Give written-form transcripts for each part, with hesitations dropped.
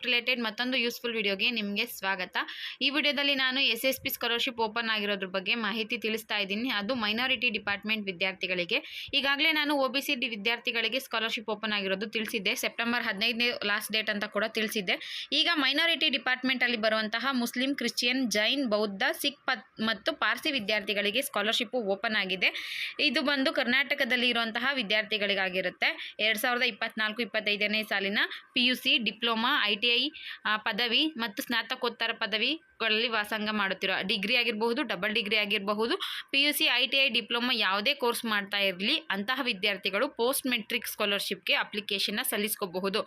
Related ಮತ್ತೊಂದು useful ವಿಡಿಯೋಗೆ ನಿಮಗೆ ಸ್ವಾಗತ. ಈ ವಿಡಿಯೋದಲ್ಲಿ ನಾನು SSP ಸ್ಕಾಲರ್ಶಿಪ್ ಓಪನ್ ಆಗಿರೋದ್ರ ಬಗ್ಗೆ ಮಾಹಿತಿ ತಿಳಿಸ್ತಾ ಇದ್ದೀನಿ. ಅದು ಮೈನಾರಿಟಿ ಡಿಪಾರ್ಟ್ಮೆಂಟ್ ವಿದ್ಯಾರ್ಥಿಗಳಿಗೆ. ಈಗಾಗಲೇ ನಾನು OBC ವಿದ್ಯಾರ್ಥಿಗಳಿಗೆ ಸ್ಕಾಲರ್ಶಿಪ್ ಓಪನ್ ಆಗಿರೋದು ತಿಳಿಸಿದ್ದೆ. ಸೆಪ್ಟೆಂಬರ್ 15ನೇ ಲಾಸ್ಟ್ ಡೇಟ್ ಅಂತ ಕೂಡ ತಿಳಿಸಿದ್ದೆ. ಈಗ ಮೈನಾರಿಟಿ ಡಿಪಾರ್ಟ್ಮೆಂಟಲ್ಲಿ ಬರುವಂತಹ ಮುಸ್ಲಿಂ, ಕ್ರಿಶ್ಚಿಯನ್, ಜೈನ್, ಬೌದ್ಧ, ಸಿಖ್ ಮತ್ತು ಪಾರ್ಸಿ ವಿದ್ಯಾರ್ಥಿಗಳಿಗೆ ಸ್ಕಾಲರ್ಶಿಪ್ ಓಪನ್ ಆಗಿದೆ. ಇದು ಬಂದು ಕರ್ನಾಟಕದಲ್ಲಿ ಇರುವಂತಹ ವಿದ್ಯಾರ್ಥಿಗಳಿಗಾಗಿರುತ್ತೆ. 2024-25ನೇ ಸಾಲಿನ PUC, ಡಿಪ್ಲೊಮಾ, ITI ಪದವಿ ಮತ್ತು ಸ್ನಾತಕೋತ್ತರ ಪದವಿಗಳಲ್ಲಿ ವ್ಯಾಸಂಗ ಮಾಡುತ್ತಿರುವ ಡಿಗ್ರಿ ಆಗಿರಬಹುದು, ಡಬಲ್ ಡಿಗ್ರಿ ಆಗಿರಬಹುದು, PUC, ITI, ಡಿಪ್ಲೊಮಾ ಯಾವುದೇ ಕೋರ್ಸ್ ಮಾಡ್ತಾ ಇರಲಿ ಅಂತಹ ವಿದ್ಯಾರ್ಥಿಗಳು ಪೋಸ್ಟ್ ಮೆಟ್ರಿಕ್ ಸ್ಕಾಲರ್ಶಿಪ್ಗೆ ಅಪ್ಲಿಕೇಶನ್ನ ಸಲ್ಲಿಸ್ಕೋಬಹುದು.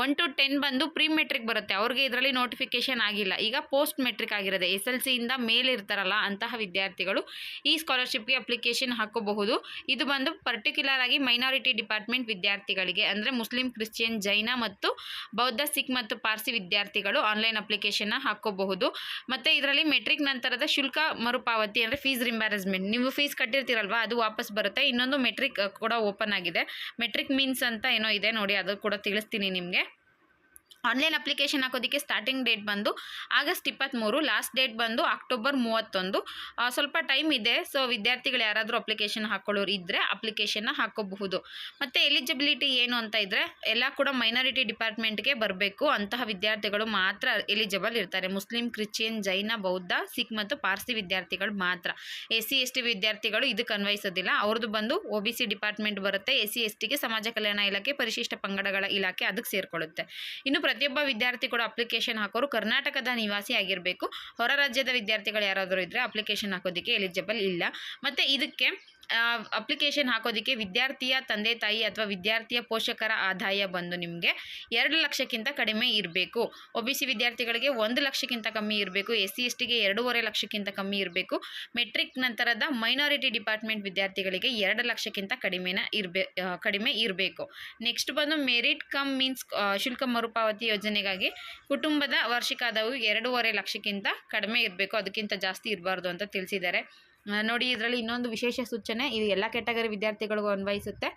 1 to 10 ಬಂದು ಪ್ರೀ ಮೆಟ್ರಿಕ್ ಬರುತ್ತೆ, ಅವ್ರಿಗೆ ಇದರಲ್ಲಿ ನೋಟಿಫಿಕೇಶನ್ ಆಗಿಲ್ಲ. ಈಗ ಪೋಸ್ಟ್ ಮೆಟ್ರಿಕ್ ಆಗಿರೋದೆ, SLC ಇಂದ ಮೇಲೆ ಇರ್ತಾರಲ್ಲ ಅಂತಹ ವಿದ್ಯಾರ್ಥಿಗಳು ಈ ಸ್ಕಾಲರ್ಶಿಪ್ಗೆ ಅಪ್ಲಿಕೇಶನ್ ಹಾಕೋಬಹುದು. ಇದು ಬಂದು ಪರ್ಟಿಕ್ಯುಲರ್ ಆಗಿ ಮೈನಾರಿಟಿ ಡಿಪಾರ್ಟ್ಮೆಂಟ್ ವಿದ್ಯಾರ್ಥಿಗಳಿಗೆ, ಅಂದರೆ ಮುಸ್ಲಿಂ, ಕ್ರಿಶ್ಚಿಯನ್, ಜೈನ ಮತ್ತು ಬೌದ್ಧ, ಸಿಖ್ ಮತ್ತು ಪಾರ್ಸಿ ವಿದ್ಯಾರ್ಥಿಗಳು ಆನ್ಲೈನ್ ಅಪ್ಲಿಕೇಶನ್ನ ಹಾಕೋಬಹುದು. ಮತ್ತು ಇದರಲ್ಲಿ ಮೆಟ್ರಿಕ್ ನಂತರದ ಶುಲ್ಕ ಮರುಪಾವತಿ, ಅಂದರೆ ಫೀಸ್ ರಿಂಬರ್ಸ್ಮೆಂಟ್, ನೀವು ಫೀಸ್ ಕಟ್ಟಿರ್ತೀರಲ್ವ ಅದು ವಾಪಸ್ ಬರುತ್ತೆ. ಇನ್ನೊಂದು ಮೆಟ್ರಿಕ್ ಕೂಡ ಓಪನ್ ಆಗಿದೆ. ಮೆಟ್ರಿಕ್ ಮೀನ್ಸ್ ಅಂತ ಏನೋ ಇದೆ ನೋಡಿ, ಅದು ಕೂಡ ತಿಳಿಸ್ತೀನಿ ನಿಮಗೆ. ಆನ್ಲೈನ್ ಅಪ್ಲಿಕೇಶನ್ ಹಾಕೋದಕ್ಕೆ ಸ್ಟಾರ್ಟಿಂಗ್ ಡೇಟ್ ಬಂದು ಆಗಸ್ಟ್ 23, ಲಾಸ್ಟ್ ಡೇಟ್ ಬಂದು ಅಕ್ಟೋಬರ್ 31. ಸ್ವಲ್ಪ ಟೈಮ್ ಇದೆ. ಸೊ ವಿದ್ಯಾರ್ಥಿಗಳು ಯಾರಾದರೂ ಅಪ್ಲಿಕೇಶನ್ ಹಾಕೊಳ್ಳೋರು ಇದ್ದರೆ ಅಪ್ಲಿಕೇಶನ್ನ ಹಾಕೋಬಹುದು. ಮತ್ತು ಎಲಿಜಿಬಿಲಿಟಿ ಏನು ಅಂತ ಇದ್ದರೆ ಎಲ್ಲ ಕೂಡ ಮೈನಾರಿಟಿ ಡಿಪಾರ್ಟ್ಮೆಂಟ್ಗೆ ಬರಬೇಕು. ಅಂತಹ ವಿದ್ಯಾರ್ಥಿಗಳು ಮಾತ್ರ ಎಲಿಜಿಬಲ್ ಇರ್ತಾರೆ. ಮುಸ್ಲಿಂ, ಕ್ರಿಶ್ಚಿಯನ್, ಜೈನ, ಬೌದ್ಧ, ಸಿಖ್ ಮತ್ತು ಪಾರ್ಸಿ ವಿದ್ಯಾರ್ಥಿಗಳು ಮಾತ್ರ. SC ST ವಿದ್ಯಾರ್ಥಿಗಳು ಇದಕ್ಕೆ ಅನ್ವಯಿಸೋದಿಲ್ಲ. ಅವ್ರದ್ದು ಬಂದು OBC ಡಿಪಾರ್ಟ್ಮೆಂಟ್ ಬರುತ್ತೆ. SC STಗೆ ಸಮಾಜ ಕಲ್ಯಾಣ ಇಲಾಖೆ, ಪರಿಶಿಷ್ಟ ಪಂಗಡಗಳ ಇಲಾಖೆ ಅದಕ್ಕೆ ಸೇರಿಕೊಳ್ಳುತ್ತೆ. ಇನ್ನು ಪ್ರತಿಯೊಬ್ಬ ವಿದ್ಯಾರ್ಥಿ ಕೂಡ ಅಪ್ಲಿಕೇಶನ್ ಹಾಕೋರು ಕರ್ನಾಟಕದ ನಿವಾಸಿ ಆಗಿರಬೇಕು. ಹೊರ ರಾಜ್ಯದ ವಿದ್ಯಾರ್ಥಿಗಳು ಯಾರಾದರೂ ಇದ್ದರೆ ಅಪ್ಲಿಕೇಶನ್ ಹಾಕೋದಕ್ಕೆ ಎಲಿಜಿಬಲ್ ಇಲ್ಲ. ಮತ್ತು ಇದಕ್ಕೆ ಅಪ್ಲಿಕೇಶನ್ ಹಾಕೋದಕ್ಕೆ ವಿದ್ಯಾರ್ಥಿಯ ತಂದೆ ತಾಯಿ ಅಥವಾ ವಿದ್ಯಾರ್ಥಿಯ ಪೋಷಕರ ಆದಾಯ ಬಂದು ನಿಮಗೆ 2 ಲಕ್ಷಕ್ಕಿಂತ ಕಡಿಮೆ ಇರಬೇಕು. OBC ವಿದ್ಯಾರ್ಥಿಗಳಿಗೆ 1 ಲಕ್ಷಕ್ಕಿಂತ ಕಮ್ಮಿ ಇರಬೇಕು. SC STಗೆ 2.5 ಲಕ್ಷಕ್ಕಿಂತ ಕಮ್ಮಿ ಇರಬೇಕು. ಮೆಟ್ರಿಕ್ ನಂತರದ ಮೈನಾರಿಟಿ ಡಿಪಾರ್ಟ್ಮೆಂಟ್ ವಿದ್ಯಾರ್ಥಿಗಳಿಗೆ 2 ಲಕ್ಷಕ್ಕಿಂತ ಕಡಿಮೆ ಇರಬೇಕು. ನೆಕ್ಸ್ಟ್ ಬಂದು ಮೆರಿಟ್ ಕಮ್ ಮೀನ್ಸ್ ಶುಲ್ಕ ಮರುಪಾವತಿ ಯೋಜನೆಗಾಗಿ ಕುಟುಂಬದ ವಾರ್ಷಿಕ ಆದಾಯವು 2.5 ಲಕ್ಷಕ್ಕಿಂತ ಕಡಿಮೆ ಇರಬೇಕು, ಅದಕ್ಕಿಂತ ಜಾಸ್ತಿ ಇರಬಾರ್ದು ಅಂತ ತಿಳಿಸಿದ್ದಾರೆ. ನೋಡಿ, ಇದರಲ್ಲಿ ಇನ್ನೊಂದು ವಿಶೇಷ ಸೂಚನೆ, ಇದು ಎಲ್ಲ ಕ್ಯಾಟಗರಿ ವಿದ್ಯಾರ್ಥಿಗಳಿಗೂ ಅನ್ವಯಿಸುತ್ತೆ.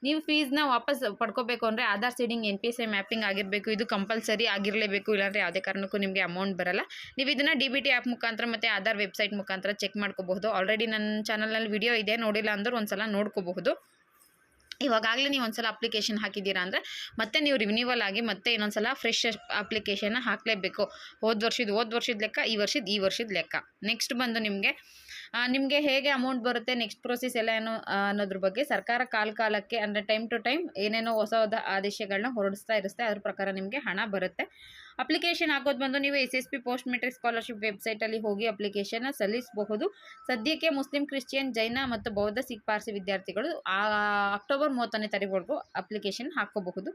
ನೀವು ಫೀಸ್ನ ವಾಪಸ್ ಪಡ್ಕೋಬೇಕು ಅಂದರೆ ಆಧಾರ್ ಸೀಡಿಂಗ್, NPSI ಮ್ಯಾಪಿಂಗ್ ಆಗಿರಬೇಕು. ಇದು ಕಂಪಲ್ಸರಿ ಆಗಿರಲೇಬೇಕು, ಇಲ್ಲಾಂದರೆ ಯಾವುದೇ ಕಾರಣಕ್ಕೂ ನಿಮಗೆ ಅಮೌಂಟ್ ಬರಲ್ಲ. ನೀವು ಇದನ್ನು DBT ಆ್ಯಪ್ ಮುಖಾಂತರ ಮತ್ತು ಆಧಾರ್ ವೆಬ್ಸೈಟ್ ಮುಖಾಂತರ ಚೆಕ್ ಮಾಡ್ಕೋಬಹುದು. ಆಲ್ರೆಡಿ ನನ್ನ ಚಾನಲ್ನಲ್ಲಿ ವಿಡಿಯೋ ಇದೆ, ನೋಡಿಲ್ಲ ಅಂದ್ರೆ ಒಂದು ಸಲ ನೋಡ್ಕೋಬಹುದು. ಇವಾಗಲೇ ನೀವು ಒಂದು ಸಲ ಅಪ್ಲಿಕೇಶನ್ ಹಾಕಿದ್ದೀರಾ ಅಂದರೆ ಮತ್ತೆ ನೀವು ರಿನ್ಯೂವಲ್ ಆಗಿ ಮತ್ತೆ ಇನ್ನೊಂದು ಸಲ ಫ್ರೆಶ್ ಅಪ್ಲಿಕೇಶನ್ನ ಹಾಕಲೇಬೇಕು. ಹೋದ ವರ್ಷದ ಲೆಕ್ಕ, ಈ ವರ್ಷದ ಲೆಕ್ಕ. ನೆಕ್ಸ್ಟ್ ಬಂದು ನಿಮಗೆ ಹೇಗೆ ಅಮೌಂಟ್ ಬರುತ್ತೆ, ನೆಕ್ಸ್ಟ್ ಪ್ರೋಸೆಸ್ ಎಲ್ಲ ಏನು ಅನ್ನೋದ್ರ ಬಗ್ಗೆ ಸರ್ಕಾರ ಕಾಲಕ್ಕೆ ಅಂದರೆ ಟೈಮ್ ಟು ಟೈಮ್ ಏನೇನೋ ಹೊಸ ಆದೇಶಗಳನ್ನ ಹೊರಡಿಸ್ತಾ ಇರುತ್ತೆ. ಅದ್ರ ಪ್ರಕಾರ ನಿಮಗೆ ಹಣ ಬರುತ್ತೆ. ಅಪ್ಲಿಕೇಶನ್ ಹಾಕೋದು ಬಂದು ನೀವು SSP ಪೋಸ್ಟ್ ಮೆಟ್ರಿಕ್ ಸ್ಕಾಲರ್ಶಿಪ್ ವೆಬ್ಸೈಟಲ್ಲಿ ಹೋಗಿ ಅಪ್ಲಿಕೇಶನ್ನ ಸಲ್ಲಿಸಬಹುದು. ಸದ್ಯಕ್ಕೆ ಮುಸ್ಲಿಂ, ಕ್ರಿಶ್ಚಿಯನ್, ಜೈನ ಮತ್ತು ಬೌದ್ಧ, ಸಿಖ್, ಪಾರ್ಸಿ ವಿದ್ಯಾರ್ಥಿಗಳು ಅಕ್ಟೋಬರ್ 30ನೇ ತಾರೀಕುವರೆಗೂ ಅಪ್ಲಿಕೇಶನ್ ಹಾಕೋಬಹುದು.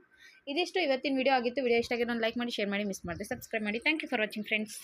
ಇದಿಷ್ಟು ಇವತ್ತಿನ ವಿಡಿಯೋ ಆಗಿತ್ತು. ವಿಡಿಯೋ ಇಷ್ಟ ಆಗಿರೋ ಲೈಕ್ ಮಾಡಿ, ಶೇರ್ ಮಾಡಿ, ಮಿಸ್ ಮಾಡಿದೆ ಸಬ್ಸ್ಕ್ರೈಬ್ ಮಾಡಿ. Thank you for watching friends.